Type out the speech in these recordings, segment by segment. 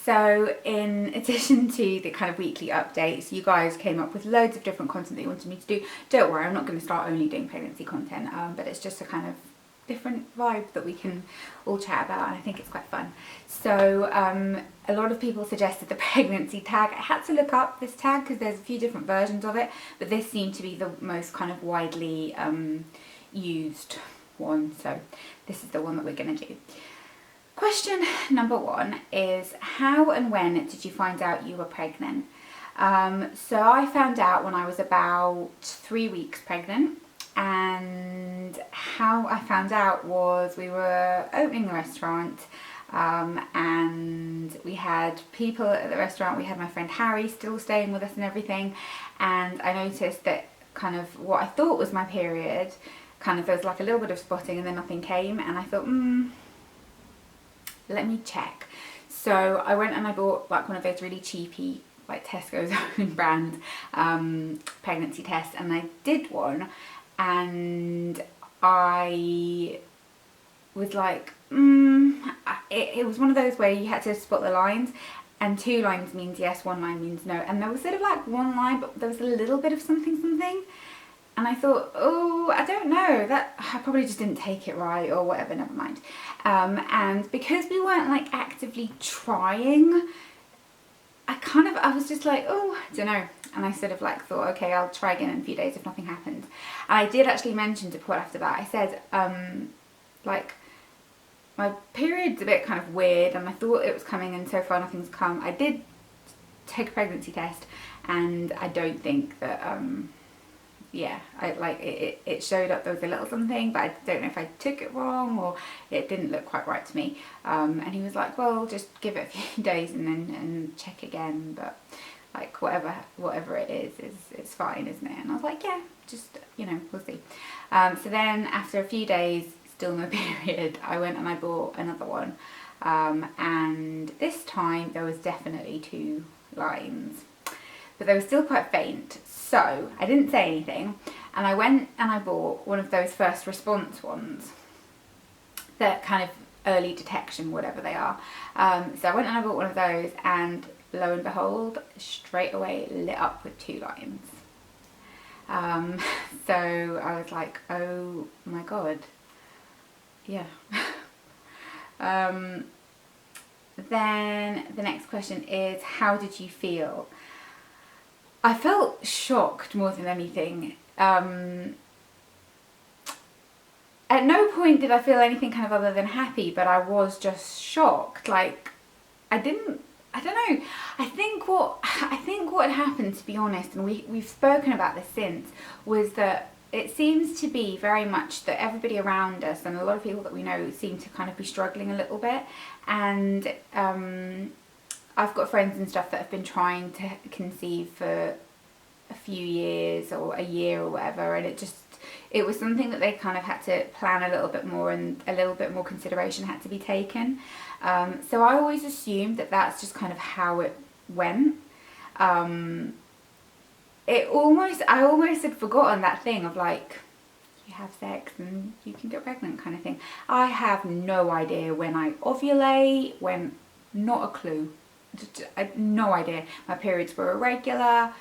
So in addition to the kind of weekly updates, you guys came up with loads of different content that you wanted me to do. Don't worry, I'm not going to start only doing pregnancy content, but it's just a kind of different vibe that we can all chat about, and I think it's quite fun. So a lot of people suggested the pregnancy tag. I had to look up this tag because there's a few different versions of it, but this seemed to be the most kind of widely used one, so this is the one that we're going to do. Question number 1 is, how and when did you find out you were pregnant? So I found out when I was about 3 weeks pregnant, and how I found out was we were opening the restaurant, and we had people at the restaurant. We had my friend Harry still staying with us and everything, and I noticed that kind of what I thought was my period, kind of there was like a little bit of spotting and then nothing came, and I thought, let me check. So I went and I bought like one of those really cheapy, like Tesco's own brand pregnancy tests, and I did one, and I was like, it was one of those where you had to spot the lines, and 2 lines means yes, 1 line means no, and there was sort of like 1 line, but there was a little bit of something, and I thought, oh, I don't know, that I probably just didn't take it right or whatever, never mind. And because we weren't like actively trying, I was just like, oh, I don't know. And I sort of like thought, okay, I'll try again in a few days if nothing happens. And I did actually mention to Paul after that, I said, like, my period's a bit kind of weird and I thought it was coming and so far nothing's come. I did take a pregnancy test and I don't think that, yeah, it showed up there was a little something, but I don't know if I took it wrong or it didn't look quite right to me. And he was like, well, just give it a few days and check again, but like whatever it is it's fine, isn't it? And I was like, yeah, just, you know, we'll see. So then after a few days, still no period, I went and I bought another one, and this time there was definitely 2 lines, but they were still quite faint. So I didn't say anything, and I went and I bought one of those first response ones, that kind of early detection, whatever they are. So I went and I bought one of those, and lo and behold, straight away lit up with 2 lines. So I was like, oh my god, yeah. Then the next question is, how did you feel? I felt shocked more than anything. At no point did I feel anything kind of other than happy, but I was just shocked. Like, I don't know. I think what had happened, to be honest, and we've spoken about this since, was that it seems to be very much that everybody around us and a lot of people that we know seem to kind of be struggling a little bit, and I've got friends and stuff that have been trying to conceive for a few years or a year or whatever, and it was something that they kind of had to plan a little bit more, and a little bit more consideration had to be taken. So I always assumed that that's just kind of how it went. I almost had forgotten that thing of like, you have sex and you can get pregnant kind of thing. I have no idea when I ovulate, not a clue. I had no idea. My periods were irregular.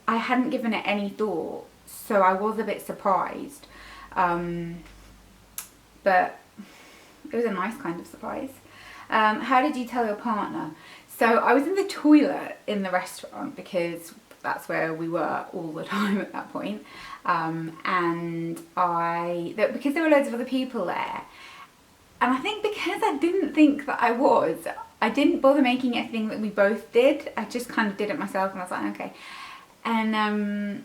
I hadn't given it any thought, so I was a bit surprised. But it was a nice kind of surprise. How did you tell your partner? So I was in the toilet in the restaurant because that's where we were all the time at that point. And because there were loads of other people there, and I think because I didn't think that I didn't bother making it a thing that we both did. I just kind of did it myself, and I was like, okay. And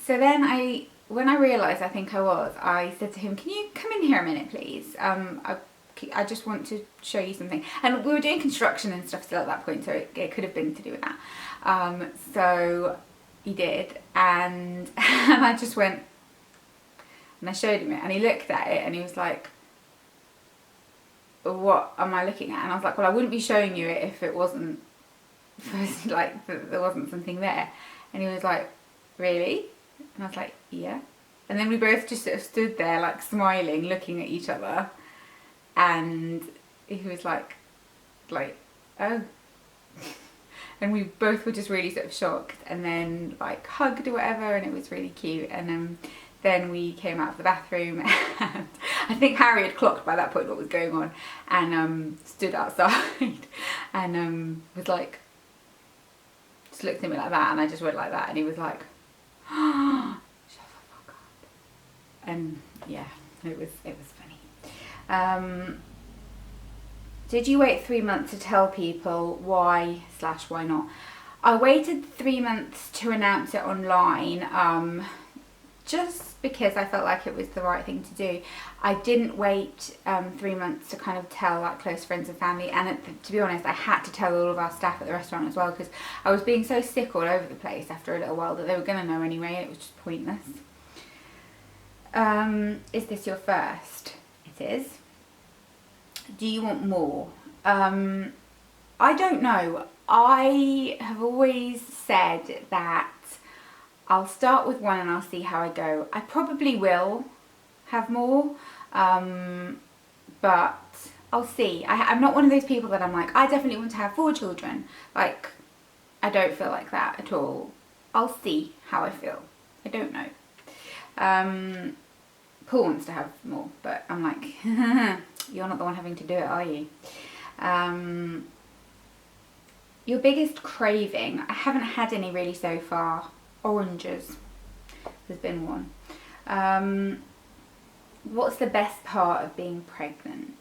so then when I realised I said to him, can you come in here a minute, please? I just want to show you something. And we were doing construction and stuff still at that point, so it could have been to do with that. So he did, and I just went and I showed him it, and he looked at it and he was like, what am I looking at? And I was like, well, I wouldn't be showing you it if it wasn't like there wasn't something there. And he was like, really? And I was like, yeah. And then we both just sort of stood there like smiling, looking at each other, and he was like, oh. And we both were just really sort of shocked, and then like hugged or whatever, and it was really cute. And then we came out of the bathroom, and I think Harry had clocked by that point what was going on, and stood outside and was like, just looked at me like that, and I just went like that, and he was like, oh, shut the fuck up. And yeah, it was funny. Did you wait 3 months to tell people why/why not? I waited 3 months to announce it online, just because I felt like it was the right thing to do. I didn't wait 3 months to kind of tell like close friends and family, and to be honest, I had to tell all of our staff at the restaurant as well, because I was being so sick all over the place after a little while that they were going to know anyway, and it was just pointless. Is this your first? It is. Do you want more? I don't know. I have always said that I'll start with one and I'll see how I go. I probably will have more, but I'll see. I'm not one of those people that I'm like, I definitely want to have 4 children. Like, I don't feel like that at all. I'll see how I feel. I don't know. Paul wants to have more, but I'm like, you're not the one having to do it, are you? Your biggest craving? I haven't had any really so far. Oranges has been one. What's the best part of being pregnant?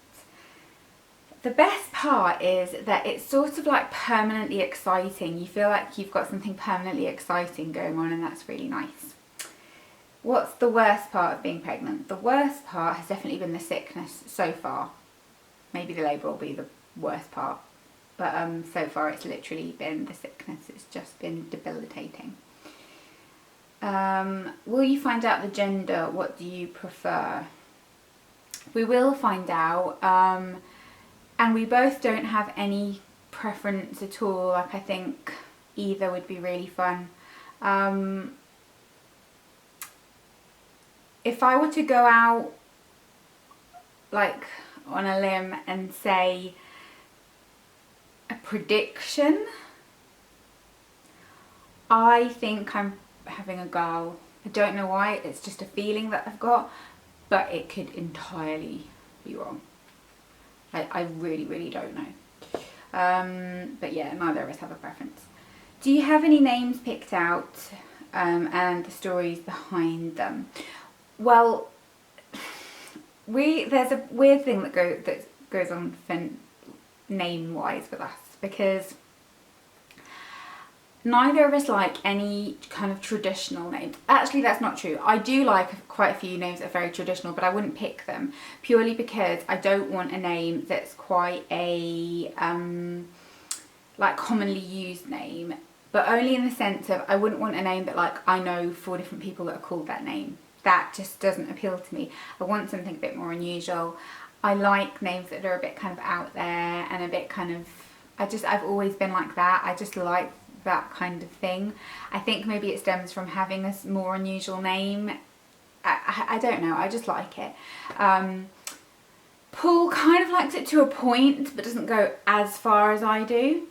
The best part is that it's sort of like permanently exciting. You feel like you've got something permanently exciting going on, and that's really nice. What's the worst part of being pregnant? The worst part has definitely been the sickness so far. Maybe the labour will be the worst part, but so far it's literally been the sickness. It's just been debilitating. Will you find out the gender? What do you prefer? We will find out, and we both don't have any preference at all. Like, I think either would be really fun. If I were to go out like on a limb and say a prediction, I think I'm having a girl. I don't know why, it's just a feeling that I've got, but it could entirely be wrong. I really, really don't know. But yeah, neither of us have a preference. Do you have any names picked out and the stories behind them? Well, there's a weird thing that goes on name-wise with us, because neither of us like any kind of traditional names. Actually, that's not true. I do like quite a few names that are very traditional, but I wouldn't pick them purely because I don't want a name that's quite a like commonly used name, but only in the sense of I wouldn't want a name that like I know 4 different people that are called that name. That just doesn't appeal to me. I want something a bit more unusual. I like names that are a bit kind of out there and a bit kind of, I've always been like that. I just like that kind of thing. I think maybe it stems from having a more unusual name. I don't know, I just like it. Paul kind of likes it to a point, but doesn't go as far as I do.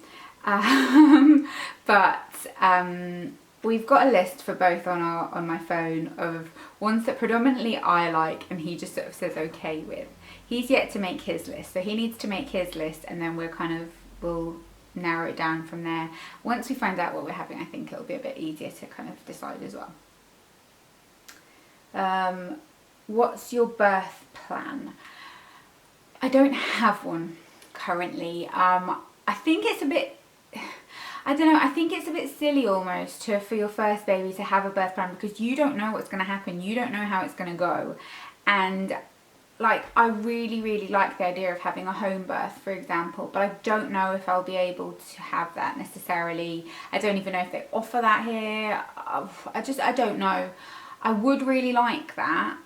We've got a list for both on my phone of ones that predominantly I like and he just sort of says okay with. He's yet to make his list, so he needs to make his list, and then we'll narrow it down from there. Once we find out what we're having, I think it'll be a bit easier to kind of decide as well. What's your birth plan? I don't have one currently. I think it's a bit, I don't know, I think it's a bit silly almost for your first baby to have a birth plan, because you don't know what's going to happen, you don't know how it's going to go. And like, I really, really like the idea of having a home birth, for example, but I don't know if I'll be able to have that necessarily. I don't even know if they offer that here. I don't know. I would really like that,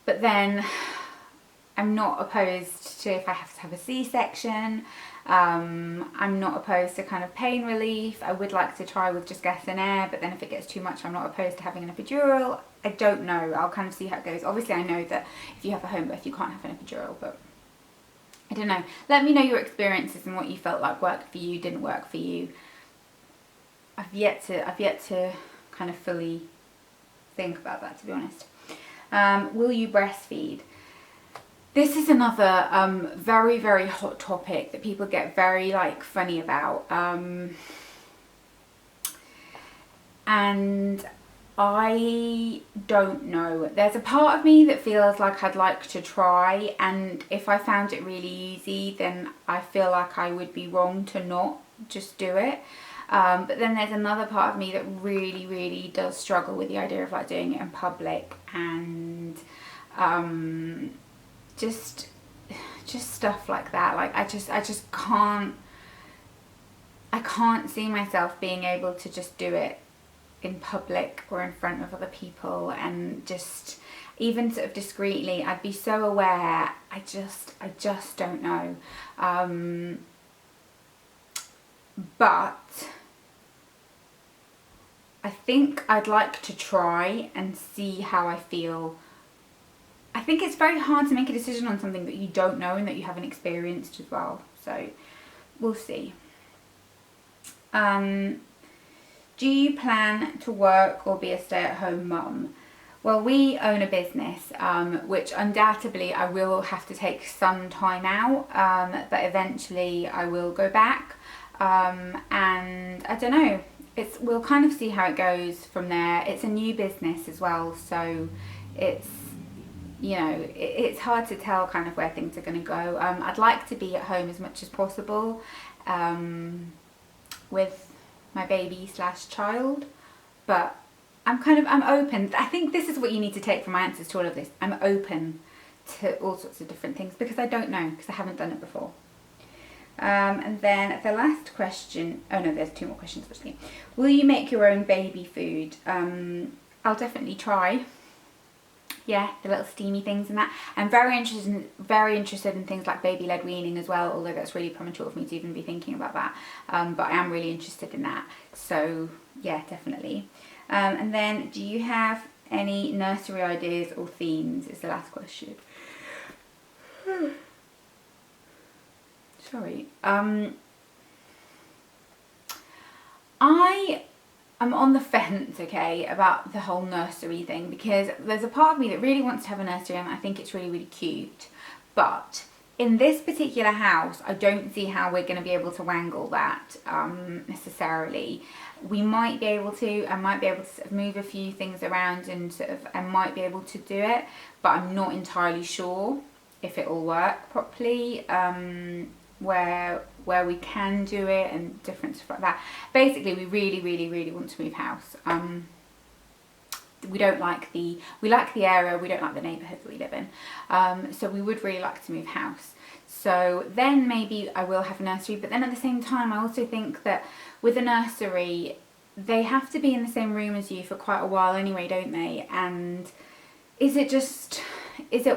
but then I'm not opposed to if I have to have a C-section. I'm not opposed to kind of pain relief. I would like to try with just gas and air, but then if it gets too much, I'm not opposed to having an epidural. I don't know. I'll kind of see how it goes. Obviously, I know that if you have a home birth, you can't have an epidural, but I don't know. Let me know your experiences and what you felt like worked for you, didn't work for you. I've yet to kind of fully think about that, to be honest. Will you breastfeed? This is another very, very hot topic that people get very like funny about. And I don't know. There's a part of me that feels like I'd like to try, and if I found it really easy, then I feel like I would be wrong to not just do it. But then there's another part of me that really, really does struggle with the idea of like doing it in public, and just stuff like that. Like I just can't see myself being able to just do it in public or in front of other people, and just even sort of discreetly. I'd be so aware. I just don't know. But I think I'd like to try and see how I feel. I think it's very hard to make a decision on something that you don't know and that you haven't experienced as well. So we'll see. Do you plan to work or be a stay-at-home mum? Well, we own a business, which undoubtedly I will have to take some time out, but eventually I will go back. And I don't know, we'll kind of see how it goes from there. It's a new business as well, so it's, you know, it's hard to tell kind of where things are going to go. I'd like to be at home as much as possible with my baby / child, but I'm open. I think this is what you need to take from my answers to all of this. I'm open to all sorts of different things because I don't know, because I haven't done it before. And then the last question, oh no, there's 2 more questions actually. Will you make your own baby food? I'll definitely try. Yeah, the little steamy things and that. I'm very interested in things like baby-led weaning as well, although that's really premature for me to even be thinking about that. But I am really interested in that. So yeah, definitely. And then, do you have any nursery ideas or themes? Is the last question. Sorry. I'm on the fence, okay, about the whole nursery thing, because there's a part of me that really wants to have a nursery and I think it's really, really cute. But in this particular house, I don't see how we're going to be able to wangle that necessarily. We might be able to. I might be able to sort of move a few things around and I might be able to do it, but I'm not entirely sure if it will work properly. Where we can do it and different stuff like that. Basically, we really, really, really want to move house. We like the area, we don't like the neighbourhood that we live in. So we would really like to move house. So then maybe I will have a nursery, but then at the same time, I also think that with a nursery, they have to be in the same room as you for quite a while anyway, don't they? And is it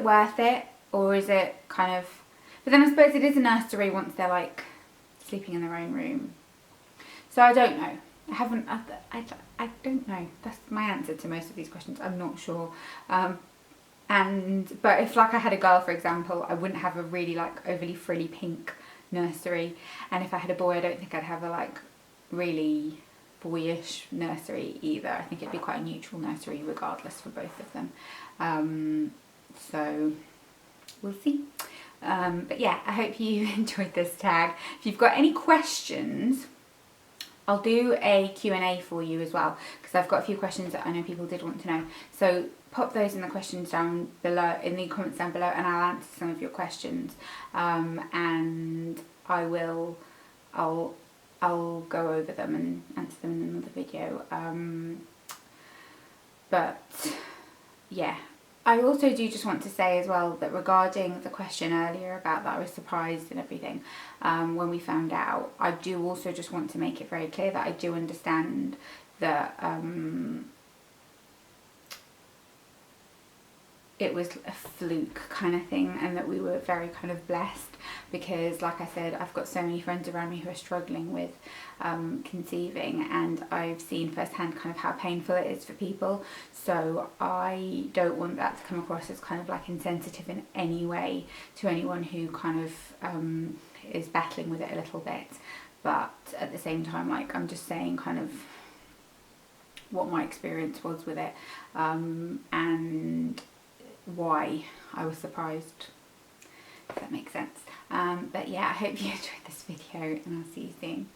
worth it? Or is it kind of... But then I suppose it is a nursery once they're like sleeping in their own room. So I don't know. I don't know. That's my answer to most of these questions. I'm not sure. But if like I had a girl, for example, I wouldn't have a really like overly frilly pink nursery. And if I had a boy, I don't think I'd have a like really boyish nursery either. I think it'd be quite a neutral nursery regardless for both of them. So we'll see. But yeah, I hope you enjoyed this tag. If you've got any questions, I'll do a Q&A for you as well, because I've got a few questions that I know people did want to know. So pop those in the questions down below, in the comments down below, and I'll answer some of your questions. And I'll go over them and answer them in another video. But yeah. I also do just want to say as well that regarding the question earlier about that I was surprised and everything when we found out, I do also just want to make it very clear that I do understand that it was a fluke kind of thing, and that we were very kind of blessed, because like I said, I've got so many friends around me who are struggling with conceiving, and I've seen firsthand kind of how painful it is for people. So I don't want that to come across as kind of like insensitive in any way to anyone who kind of is battling with it a little bit. But at the same time, like, I'm just saying kind of what my experience was with it, and why I was surprised, if that makes sense. But yeah, I hope you enjoyed this video, and I'll see you soon.